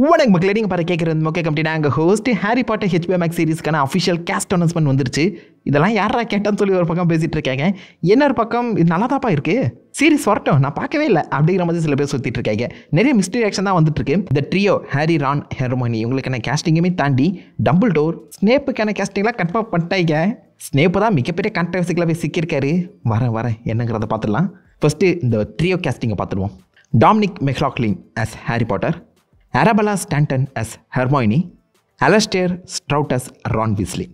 வணக்கம் மக்களே, நீங்கள் பாரு கேட்குறது மொக்கே கம்பெனி. நாங்கள் host Harry Potter HBO Max சீரிஸ்க்கான அஃபிஷியல் கேஸ்ட் அனௌன்ஸ்மெண்ட் வந்துருச்சு. இதெல்லாம் யாரா கேட்டான்னு சொல்லி ஒரு பக்கம் பேசிகிட்டு இருக்காங்க. இன்னொரு பக்கம் இது நல்லா தாப்பா இருக்குது, சீரிஸ் வரட்டும், நான் பார்க்கவே இல்லை அப்படிங்கிற மாதிரி சில பேர் சுற்றிட்டு இருக்காங்க. நிறைய மிஸ்ட்ரி ஆக்ஷன் தான் வந்துட்டு இருக்கு. இந்த ட்ரியோ ஹாரி, ரான், ஹெர்மோனி இவங்களுக்கான கேஸ்டிங்குமே தாண்டி டம்பிள்டோர், ஸ்னேப்புக்கான கேஸ்டிங்லாம் கன்ஃபார்ம் பண்ணிட்டாங்க. ஸ்னேப்பு தான் மிகப்பெரிய கான்ட்ரவர்சிக்கலாக போய் சிக்கியிருக்காரு. வரேன் என்னங்கிறத பார்த்துடலாம். ஃபர்ஸ்ட்டு இந்த ட்ரியோ கேஸ்டிங்கை பார்த்துடுவோம். Dominic McLaughlin as Harry Potter, Arabella Stanton as Hermione, Alastair Strout as Ron Weasley.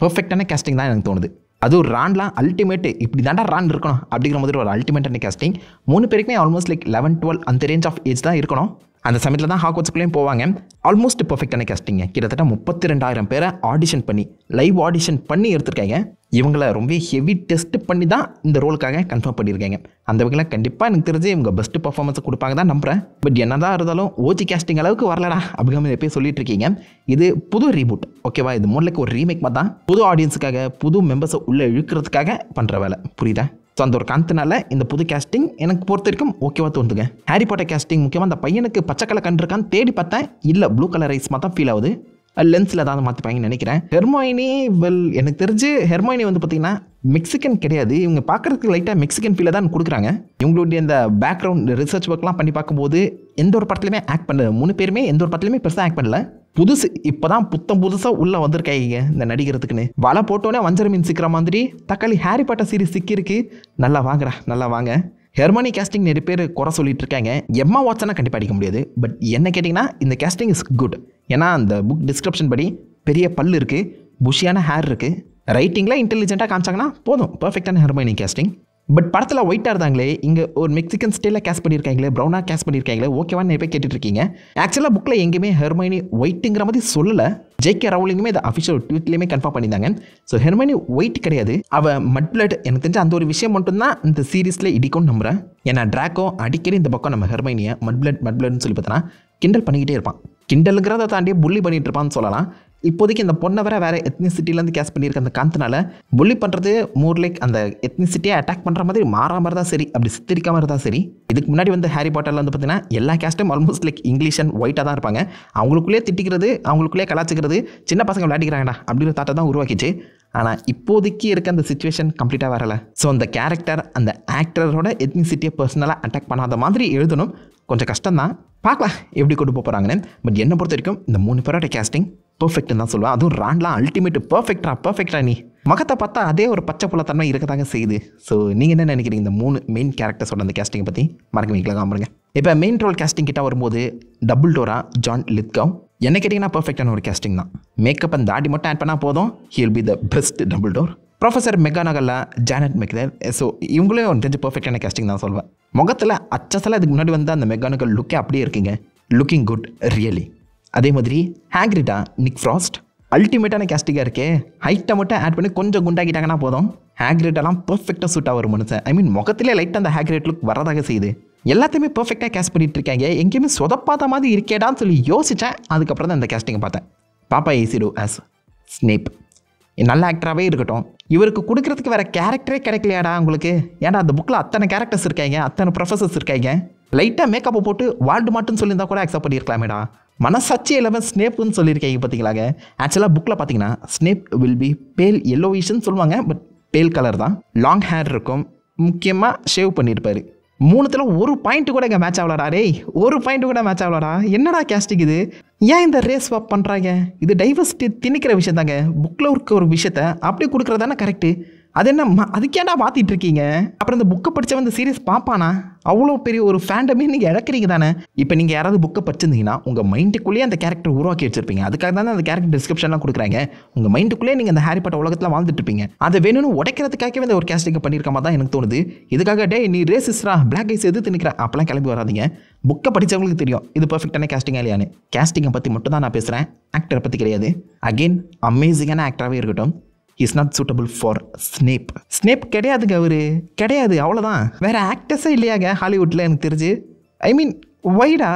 பர்ஃபெக்டான கேஸ்டிங் தான் எனக்கு தோணுது. அதுவும் ரான்லாம் அல்டிமேட்டு, இப்படி தாண்டா ரான் இருக்கணும் அப்படிங்கிற மாதிரி ஒரு அல்டிமேட்டான கேஸ்டிங். 3 பேருக்குமே ஆல்மோஸ்ட் லைக் 11-12 அந்த ரேஞ்ச் ஆஃப் ஏஜ் தான் இருக்கணும். அந்த சமயத்தில் தான் ஹாக்வர்ட்ஸ்குள்ளேயும் போவாங்க. ஆல்மோஸ்ட் பர்ஃபெக்டான கேஸ்டிங்க. கிட்டத்தட்ட 32,000 பேரை ஆடிஷன் பண்ணி, லைவ் ஆடிஷன் பண்ணி எடுத்திருக்காங்க. இவங்கள ரொம்ப ஹெவி டெஸ்ட் பண்ணி தான் இந்த ரோலுக்காக கன்ஃபார்ம் பண்ணியிருக்காங்க. அந்த வகையில் கண்டிப்பாக எனக்கு தெரிஞ்சு இவங்க பெஸ்ட் பர்ஃபார்மன்ஸை கொடுப்பாங்க தான் நம்புகிறேன். பட் என்ன தான் இருந்தாலும் ஓஜி கேஸ்டிங் அளவுக்கு வரலடா அப்படிங்கிற மாதிரி எப்போயும் சொல்லிட்டு இருக்கீங்க. இது புது ரீபூட், ஓகேவா? இது மோர்லைக்கு ஒரு ரீமேக் மாதிரி தான். புது ஆடியன்ஸுக்காக, புது மெம்பர்ஸை உள்ளே இழுக்கிறதுக்காக பண்ணுற வேலை, புரியுதா? ஸோ அந்த ஒரு காரணத்தினால இந்த புது கேஸ்டிங் எனக்கு பொறுத்த வரைக்கும் ஓகேவா தோணுதுங்க. ஹாரி பாட்டர் கேஸ்டிங் முக்கியமாக அந்த பையனுக்கு பச்சை கலர் கண்டிருக்கான்னு தேடி பார்த்தேன், இல்லை ப்ளூ கலர் ரைஸ் மாதிரி தான் ஃபீல் ஆகுது. லென்ஸில் ஏதாவது மாற்றிப்பாங்கன்னு நினைக்கிறேன். ஹெர்மோயினி எனக்கு தெரிஞ்சு ஹெர்மோயினி வந்து பார்த்தீங்கன்னா மெக்சிகன் கிடையாது. இவங்க பார்க்குறதுக்கு லைட்டாக மெக்சிகன் ஃபீலை தான் கொடுக்குறாங்க. இவங்களுடைய இந்த பேக்ரவுண்ட் ரிசர்ச் ஒர்க்லாம் பண்ணி பார்க்கும்போது எந்த ஒரு படத்துலையுமே ஆக்ட் பண்ணல. 3 பேருமே எந்த ஒரு படத்துலையுமே பெருசாக ஆக்ட் பண்ணல. புதுசு இப்போ தான் புதுசாக உள்ளே வந்திருக்காங்க இந்த நடிக்கிறதுக்குன்னு. வலை போட்டோன்னே வஞ்சர மீன் சிக்கிற மாதிரி தக்காளி ஹாரி பாட்டர் சீரிஸ் சிக்கிருக்கு. நல்லா வாங்க. ஹெர்மோனி கேஸ்டிங் நிறைய பேர் குறை சொல்லிட்டு இருக்காங்க. எம்மா வாட்சனா கண்டிப்பாக அடிக்க முடியாது. பட் என்ன கேட்டிங்கன்னா இந்த கேஸ்டிங் இஸ் குட். ஏன்னா அந்த புக் டிஸ்கிரிப்ஷன் படி பெரிய பல் இருக்குது, புஷியான ஹேர் இருக்குது, ரைட்டிங்கில் இன்டெலிஜென்ட்டாக காமிச்சாங்கன்னா போதும், பர்ஃபெக்டான ஹெர்மோனி கேஸ்டிங். பட் படத்தில் ஒயிட்டாக இருந்தாங்களே, இங்கே ஒரு மெக்சிகன் ஸ்டைலில் கேஸ்ட் பண்ணியிருக்காங்களே, ப்ரௌனாக கேஸ்ட் பண்ணியிருக்காங்களே, ஓகேவான்னு நிறைய பேர் கேட்டுட்ருக்கீங்க. ஆக்சுவலாக புக்கில் எங்கேயுமே ஹெர்மோனி ஒயிட்டுங்கிற மாதிரி சொல்லலை. JK ரவுலிங்குமே இதை அஃபிஷியல் ட்வீட்லேயுமே கன்ஃபார்ம் பண்ணியிருந்தாங்க. ஸோ ஹெர்மோனி ஒயிட் கிடையாது, அவள் மட் பிளட். எனக்கு தெரிஞ்ச அந்த ஒரு விஷயம் மட்டும்தான் இந்த சீரீஸில் இடிக்கும்னு நம்புகிறேன். ஏன்னா ட்ராக்கோ அடிக்கடி இந்த பக்கம் நம்ம ஹெர்மோனியை மட் பிளட்னு சொல்லி பார்த்தோன்னா கிண்டல் பண்ணிக்கிட்டே இருப்பான். கிண்டலுங்கிறத தாண்டி புள்ளி பண்ணிகிட்டு இருப்பான்னு சொல்லலாம். இப்போதைக்கு இந்த பொண்ணை வேறு எத்னிசிட்டிலேருந்து கேஸ் பண்ணியிருக்க அந்த காந்தனால புள்ளி பண்ணுறது மோர் லைக் அந்த எத்னிசிட்டியை அட்டாக் பண்ணுற மாதிரி மாறாமல் தான் சரி, அப்படி சித்தரிக்காமல் இருந்தால் சரி. இதுக்கு முன்னாடி வந்து ஹாரி பாட்டரில் வந்து பார்த்தீங்கன்னா எல்லா கேஸ்ட்டும் ஆல்மோஸ்ட் லைக் இங்கிலீஷ் அண்ட் ஒயிட்டாக தான் இருப்பாங்க. அவங்களுக்குள்ளே திட்டிக்கிறது, அவங்களுக்குள்ளே கலாச்சிக்கிறது, சின்ன பசங்க விளையாடிக்கிறாங்கடா அப்படிங்கிற தாட்டை தான் உருவாக்கிச்சு. ஆனால் இப்போதைக்கு இருக்க அந்த சிச்சுவேஷன் கம்ப்ளீட்டாக வரலை. ஸோ அந்த கேரக்டர் அந்த ஆக்டரோட எத்னிசிட்டியை பர்சனலாக அட்டாக் பண்ணாத மாதிரி எழுதணும். கொஞ்சம் கஷ்டம்தான், பார்க்கலாம் எப்படி கொண்டு போகிறாங்கன்னு. பட் என்னை பொறுத்த வரைக்கும் இந்த 3 பேரோட கேஸ்டிங் பர்ஃபெக்ட்னு தான் சொல்லுவேன். அதுவும் ரான்லாம் அல்டிமேட் பர்ஃபெக்டா. நீ முகத்தை பார்த்தா அதே ஒரு பச்சை புலத்தன்மை இருக்கதாங்க செய்யுது. ஸோ நீங்கள் என்ன நினைக்கிறீங்க இந்த 3 மெயின் கேரக்டர்ஸோட அந்த கேஸ்டிங்கை பற்றி? மறக்க வைக்கலாம் காமிருங்க. இப்போ மெயின் ரோல் கேஸ்டிங் கிட்ட வரும்போது டம்பிள்டோரா ஜான் லித்கவ் என்ன கேட்டிங்கன்னா பர்ஃபெக்டான ஒரு கேஸ்டிங் தான். மேக்கப் அண்ட் தாடி மட்டும் ஆட் பண்ணால் போதும், he will be the best Dumbledore. Professor மெகானகல்லா, ஜானட் மெக்டர். ஸோ இவங்களே ஒரு தெரிஞ்ச பர்ஃபெக்டான கேஸ்டிங் தான் சொல்வேன். முகத்தில் அச்சசலாக இதுக்கு முன்னாடி வந்து அந்த மெகானகல் லுக்கே அப்படியே இருக்குங்க, லுக்கிங் குட் ரியலி. அதே மாதிரி ஹேக்ரிடா, நிக் ஃப்ராஸ்ட் அல்டிமேட்டான கேஸ்டிங்காக இருக்கே. ஹைட்டை மட்டும் ஆட் பண்ணி கொஞ்சம் குண்டாக்கிட்டாங்கன்னா போதும், ஹேக்ரிட்டெல்லாம் பர்ஃபெக்டாக சூட்டாக வரும் மனுஷன். ஐ மீன் முகத்திலே லைட்டாக அந்த ஹேக்ரிட் லுக் வரதாக செய்யுது. எல்லாத்தையுமே பர்ஃபெக்டாக கேஸ்ட் பண்ணிட்டு இருக்காங்க. எங்கேயுமே சொதப்பாத மாதிரி இருக்கேடான்னு சொல்லி யோசித்தேன். அதுக்கப்புறம் தான் இந்த கேஸ்டிங்கை பார்த்தேன். பாப்பா ஏசிடோ ஆஸ் ஸ்னேப் நல்ல ஆக்டராகவே இருக்கட்டும். இவருக்கு கொடுக்குறதுக்கு வேறு கேரக்டரே கிடைக்கலையாடா உங்களுக்கு? ஏன்னா அந்த புக்கில் அத்தனை கேரக்டர்ஸ் இருக்காங்க, அத்தனை ப்ரொஃபஸர்ஸ் இருக்காங்க. லைட்டாக மேக்கப்பை போட்டு வால்டு மாட்டுன்னு சொல்லியிருந்தா கூட அக்செப்ட் பண்ணியிருக்கலாமேடா. மனசாட்சி இல்லாமல் ஸ்னேப்புன்னு சொல்லியிருக்காங்க பார்த்தீங்களாங்க. ஆக்சுவலாக புக்கில் பார்த்தீங்கன்னா ஸ்னேப் வில் பி பேல் எல்லோவிஷ்ன்னு சொல்லுவாங்க. பட் பேல் கலர் தான், லாங் ஹேர் இருக்கும், முக்கியமாக ஷேவ் பண்ணியிருப்பார். 3த்துல ஒரு பாயிண்ட் கூட இங்கே மேட்ச் ஆகலடா. டேய், ஒரு பாயிண்ட் கூட மேட்ச் ஆகலடா. என்னடா கேஸ்டிங் இது? ஏன் இந்த ரேஸ் ஸ்வாப் பண்ணுறாங்க? இது டைவர்சிட்டி திணிக்கிற விஷயம் தாங்க. புக்கில் இருக்க ஒரு விஷயத்த அப்படியே கொடுக்குறதானே கரெக்டு. அது என்ன அதுக்கேண்டா மாற்றிட்டு இருக்கீங்க? அப்புறம் இந்த புக்கை படித்தவன் இந்த சீரியஸ் பார்ப்பானா? அவ்வளோ பெரிய ஒரு ஃபேண்டமே நீங்கள் இழக்கிறீங்க தானே. இப்போ நீங்கள் யாராவது புக்கை படிச்சிருந்தீங்கன்னா உங்கள் மைண்டுக்குள்ளேயே அந்த கேரக்டர் உருவாக்கி வச்சிருப்பீங்க. அதுக்காக தானே அந்த கேரக்டர் டிஸ்கிரிப்ஷன்லாம் கொடுக்குறாங்க. உங்கள் மைண்டுக்குள்ளேயே நீங்கள் அந்த ஹாரி பாட்டர் உலகத்தில் வாழ்ந்துட்டு இருப்பீங்க. அதை வேணும்னு உடைக்கிறதுக்காகவே இந்த ஒரு கேஸ்டிங்கை பண்ணியிருக்க மாதிரி தான் எனக்கு தோணுது. இதுக்காக டே நீ ரேசிஸ்டா, பிளாக் ஐஸ் எது திணிக்கிற அப்பெல்லாம் கிளம்பி வராதிங்க. புக்கை படித்தவங்களுக்கு தெரியும் இது பர்ஃபெக்டான கேஸ்டிங்காக இல்லையான்னு. கேஸ்டிங்கை பற்றி மட்டும் தான் நான் பேசுகிறேன், ஆக்டரை பற்றி கிடையாது. அகெயின் அமேசிங்கான ஆக்டராகவே இருக்கட்டும். Is not suitable for Snap கிடையாதுங்க, அவரு கிடையாது, அவ்வளோதான். வேறு ஆக்டர்ஸே இல்லையாங்க ஹாலிவுட்டில் எனக்கு தெரிஞ்சு. ஐ மீன் வைடா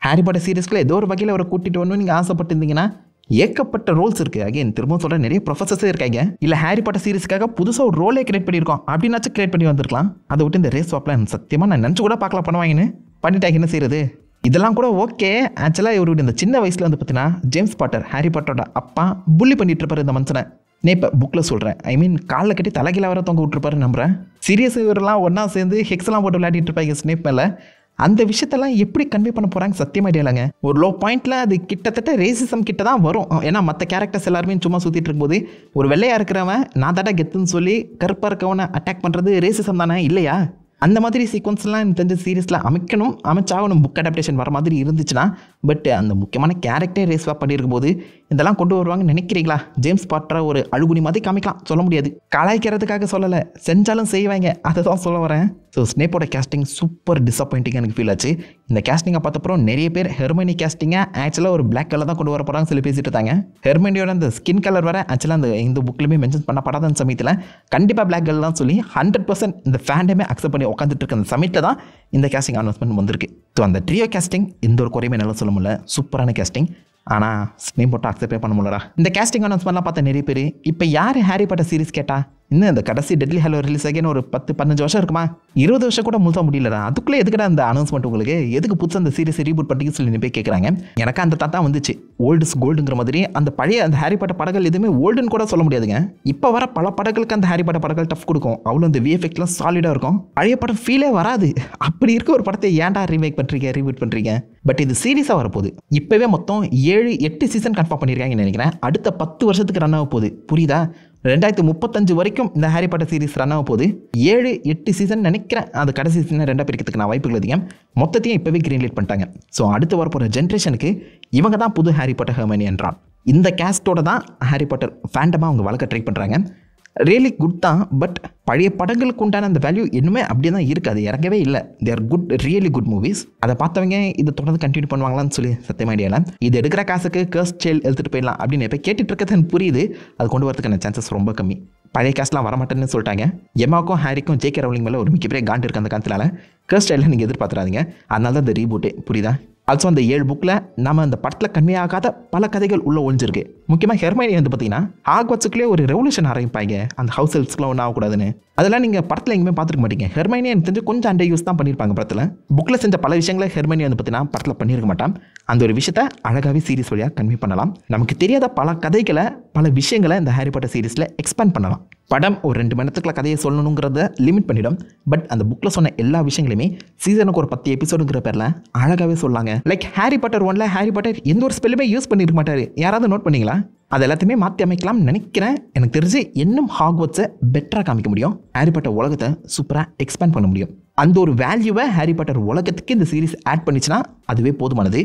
ஹாரி பாட்டர் சீரீஸ்க்குள்ள ஏதோ ஒரு வகையில் அவரை கூட்டிகிட்டு வரணும்னு நீங்கள் ஆசைப்பட்டிருந்தீங்கன்னா ஏகப்பட்ட ரோல்ஸ் இருக்குது. அகைன் திரும்பவும் சொல்கிற நிறைய ப்ரொஃபஸர்ஸே இருக்காங்க. இல்லை ஹாரி பாட்டர் சீரிஸ்க்காக புதுசாக ஒரு ரோலே கிரியேட் பண்ணியிருக்கோம் அப்படின்னாச்சும் கிரியேட் பண்ணி வந்திருக்கலாம். அதை விட்டு இந்த ரேஸ் ஸ்வாப்லாம் சத்தியமாக நான் நினச்சி கூட பார்க்கலாம் பண்ணுவாங்கன்னு பண்ணிட்டாங்க. என்ன செய்கிறது? இதெல்லாம் கூட ஓகே. ஆக்சுவலாக இவருடைய இந்த சின்ன வயசில் வந்து பார்த்தீங்கன்னா ஜேம்ஸ் பாட்டர், ஹாரி பாட்டரோட அப்பா புள்ளி பண்ணிட்டு இருப்பார் இந்த மனுஷனை. இப்போ புக்கில் சொல்கிறேன், ஐ மீன் காலில் கட்டி தலைகீழ வர தொங்க விட்டுருப்பாரு நம்புறேன். சீரியஸ் இவரெல்லாம் ஒன்றா சேர்ந்து ஹெக்ஸ்லாம் போட்டு விளையாடிட்டு இருப்பாங்க ஸ்னேப் மேலே. அந்த விஷயத்தெல்லாம் எப்படி கன்வே பண்ண போகிறாங்க சத்தியமாக இல்லைங்க. ஒரு லோ பாயிண்டில் அது கிட்டத்தட்ட ரேசிசம் கிட்ட தான் வரும். ஏன்னா மற்ற கேரக்டர்ஸ் எல்லாருமே சும்மா சுற்றிட்டு இருக்கும்போது ஒரு வெள்ளையாக இருக்கிறவன் நான் தாட்டா கெத்துன்னு சொல்லி கருப்பாக இருக்கவனை அட்டாக் பண்ணுறது ரேசிசம் தானே இல்லையா? அந்த மாதிரி சீக்வன்ஸ்லாம் எனக்கு தெரிஞ்ச சீரியஸில் அமைச்சாகணும் புக் அடாப்டேஷன் வர மாதிரி இருந்துச்சுன்னா. பட் அந்த முக்கியமான கேரக்டரே ரேஸ்வாக பண்ணியிருக்கும் போது இதெல்லாம் கொண்டு வருவாங்கன்னு நினைக்கிறீங்களா? ஜேம்ஸ் பாட்டரை ஒரு அழுகுனி மாதிரி காமிக்கலாம், சொல்ல முடியாது. கலாய்க்கிறதுக்காக சொல்லலை, செஞ்சாலும் செய்வாங்க, அதை தான் சொல்ல வரேன். ஸோ ஸ்னேப்போட கேஸ்டிங் சூப்பர் டிசப்பாயிண்டிங்காக எனக்கு ஃபீல் ஆச்சு. இந்த கேஸ்டிங்கை பார்த்தப்பறம் நிறைய பேர் ஹெர்மைனி கேஸ்டிங்கை ஆக்சுவலாக ஒரு பிளாக் கலர் தான் கொண்டு வர போகிறாங்க சொல்லி பேசிட்டு இருந்தாங்க. ஹெர்மைனியோட அந்த ஸ்கின் கலர் வர ஆக்சுவலாக இந்த புக்லையுமே மென்ஷன் பண்ணப்படாத அந்த சமயத்தில் கண்டிப்பாக பிளாக் கலர் தான் சொல்லி 100% இந்த ஃபேண்டமே அக்செப்ட் பண்ணி உட்காந்துட்டு இருக்க அந்த சமயத்தில் தான் இந்த கேஸ்டிங் அனௌன்ஸ்மெண்ட் வந்திருக்கு. ஸோ அந்த ட்ரியோ கேஸ்டிங் எந்த ஒரு குறையுமே நல்லா சொல்ல முடியல, சூப்பரான கேஸ்டிங். ஆனால் ஸ்னேப் போட்டு அக்செப்டே பண்ண முடியலடா. இந்த கேஸ்டிங் அனௌன்ஸ்மெண்ட்லாம் பார்த்த நிறைய பேர் இப்போ யார் ஹாரி பாட்டர் சீரிஸ் கேட்டா இன்னும் இந்த கடைசி டெட்லி ஹாலோ ரிலீஸ் ஆகி ஒரு 10-15 வருஷம் இருக்குமா? 20 வருஷம் கூட முழுசா முடியலடா. அதுக்குள்ளே எதுக்குடா அந்த அனௌன்ஸ்மெண்ட்? உங்களுக்கு எதுக்கு புதுசாக அந்த சீரிஸ் ரீபூட் பண்ணிக்க சொல்லி போய் கேட்குறாங்க. எனக்கு அந்த தாத்தா வந்துச்சு, ஓல்டு இஸ் கோல்டுங்கிற மாதிரி. அந்த பழைய அந்த ஹாரி பாட்டர் படங்கள் எதுவுமே ஓல்டுன்னு கூட சொல்ல முடியாதுங்க. இப்போ வர பல படங்களுக்கு அந்த ஹாரி பாட்டர் படங்கள் டஃப் கொடுக்கும். அவ்வளோ அந்த விஎஃப்எக்ஸ்லாம் சாலிடாக இருக்கும். பழைய படம் ஃபீலே வராது. அப்படி இருக்க ஒரு படத்தை ஏன்டா ரீமேக் பண்ணுறீங்க, ரீபூட் பண்ணுறீங்க? பட் இது சீரியஸாக வரப்போகுது. இப்போவே மொத்தம் 7-8 சீசன் கன்ஃபார்ம் பண்ணியிருக்காங்கன்னு நினைக்கிறேன். அடுத்த 10 வருஷத்துக்கு ரன் ஆக போகுது. புரியுதா? 2035 வரைக்கும் இந்த ஹாரி பாட்டர் சீரிஸ் ரன் ஆக போகுது. 7-8 சீசன் நினைக்கிறேன். அது கடைசி சீசனை 2 பிரிக்கிறதுக்கு நான் வாய்ப்புகள் அதிகம். மொத்தத்தையும் இப்போவே கிரீன்லைட் பண்ணிட்டாங்க. ஸோ அடுத்து வரப்போகிற ஜென்ரேஷனுக்கு இவங்க தான் புது ஹாரி பாட்டர் ஹெர்மைனி என்றான். இந்த கேஸ்டோட தான் ஹாரி பாட்டர் ஃபேண்டமாக அவங்க வளர்க்க ட்ரை பண்ணுறாங்க. ரியலி குட் தான். பட் பழைய படங்களுக்கு உண்டான அந்த வேல்யூ இன்னுமே அப்படியே தான் இருக்குது. அது இறங்கவே இல்லை. They are good, really good movies. அதை பார்த்தவங்க இதை தொடர்ந்து கண்டினியூ பண்ணுவாங்களான்னு சொல்லி சத்தியமாக ஐடியா இல்லை. இது எடுக்கிற காசுக்கு கர்ஸ்ட் சைல்டு எடுத்துகிட்டு போயிடலாம் அப்படின்னு எப்போ கேட்டுட்டு இருக்கிறது எனக்கு புரியுது. அது கொண்டு வரதுக்கான சான்சஸ் ரொம்ப கம்மி. பழைய காஸ்ட்லாம் வரமாட்டேன்னு சொல்லிட்டாங்க. எம்மாவுக்கும் ஹாரிக்கும் ஜேகே ரவுலிங் மேலே ஒரு மிகப்பெரிய காண்டு இருக்குது அந்த காலத்தினால. கர்ஸ்ட் சைல்டில் நீங்கள் எதிர்பார்த்துறாதீங்க. அதனால தான் இந்த ரீபூட்டே. புரியுதா? ஆல்சோ அந்த 7 புக்கில் நம்ம அந்த படத்தில் கன்மையாகாத பல கதைகள் உள்ளே ஒழிஞ்சிருக்கு. முக்கியமாக ஹெர்மைனி வந்து பார்த்தீங்கன்னா ஹாக்வர்ட்ஸுக்குள்ளே ஒரு ரெவல்யூஷன் ஆரம்பிப்பாங்க, அந்த ஹவுஸ் ஹெல்ப்ஸ்க்குலாம் ஒன்றும் ஆகக்கூடாதுன்னு. அதெல்லாம் நீங்கள் படத்தில் எங்கேயுமே பார்த்துருக்க மாட்டீங்க. ஹெர்மைனி எனக்கு தெரிஞ்சு கொஞ்சம் அண்டர் யூஸ் தான் பண்ணியிருப்பாங்க படத்தில். புக்கில் செஞ்ச பல விஷயங்களை ஹெர்மைனி வந்து பார்த்தீங்கன்னா படத்தில் பண்ணியிருக்க மாட்டான். அந்த ஒரு விஷயத்தை அழகாகவே சீரிஸ் வழியாக கன்வே பண்ணலாம். நமக்கு தெரியாத பல கதைகளை, பல விஷயங்களை இந்த ஹாரி பாட்டர் சீரிஸில் எக்ஸ்பேண்ட் பண்ணலாம். படம் ஒரு 2 மணி நேரத்துக்குள்ள கதையை சொல்லணுங்கிறத லிமிட் பண்ணிடும். பட் அந்த புக்கில் சொன்ன எல்லா விஷயங்களையுமே சீசனுக்கு ஒரு 10 எபிசோடுங்கிற பேரில் அழகாகவே சொல்லாங்க. லைக் ஹாரி பாட்டர் 1ல் ஹாரி பாட்டர் எந்த ஒரு ஸ்பெல்லுமே யூஸ் பண்ணியிருக்க மாட்டார். யாராவது நோட் பண்ணீங்களா? அது எல்லாத்தையுமே மாற்றி அமைக்கலாம்னு நினைக்கிறேன். எனக்கு தெரிஞ்சு இன்னும் ஹாக்வர்ட்ஸை பெட்டராக காமிக்க முடியும். ஹாரி பாட்டர் உலகத்தை சூப்பராக எக்ஸ்பேண்ட் பண்ண முடியும். அந்த ஒரு வேல்யூவை ஹாரி பாட்டர் உலகத்துக்கு இந்த சீரிஸ் ஆட் பண்ணிச்சுன்னா அதுவே போதுமானது.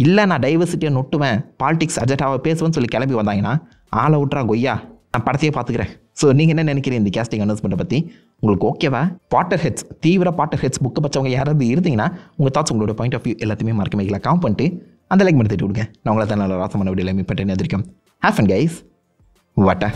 இல்லை நான் டைவர்சிட்டியை நொட்டுவேன், பாலிடிக்ஸ் அஜெண்டாவை பேசுவேன்னு சொல்லி கிளம்பி வந்தாங்கன்னா ஆளை விட்றா கொய்யா, நான் படத்தையே பார்த்துக்கிறேன். ஸோ நீங்கள் என்ன நினைக்கிறீங்க இந்த கேஸ்டிங் அனௌன்ஸ்மெண்ட்டை பற்றி? உங்களுக்கு ஓகேவா? பாட்டர் ஹெட்ஸ், தீவிர பாட்டர் ஹெட்ஸ் புக்கை பச்சவங்க யாராவது இருந்தீங்கன்னா உங்கள் தாட்ஸ், உங்களோட பாயிண்ட் ஆஃப் வியூ எல்லாத்தையுமே மறக்க வைக்கல காம் பண்ணிட்டு அந்த லைக் பண்ணி தட்டி விடுங்க. நான் உங்களை தான் நல்ல ராசமான வீடியோவில் மீட் பண்ணுறேன். எதிர்க்கும் ஹேவ் ஃபன் கைஸ். வாட்டா.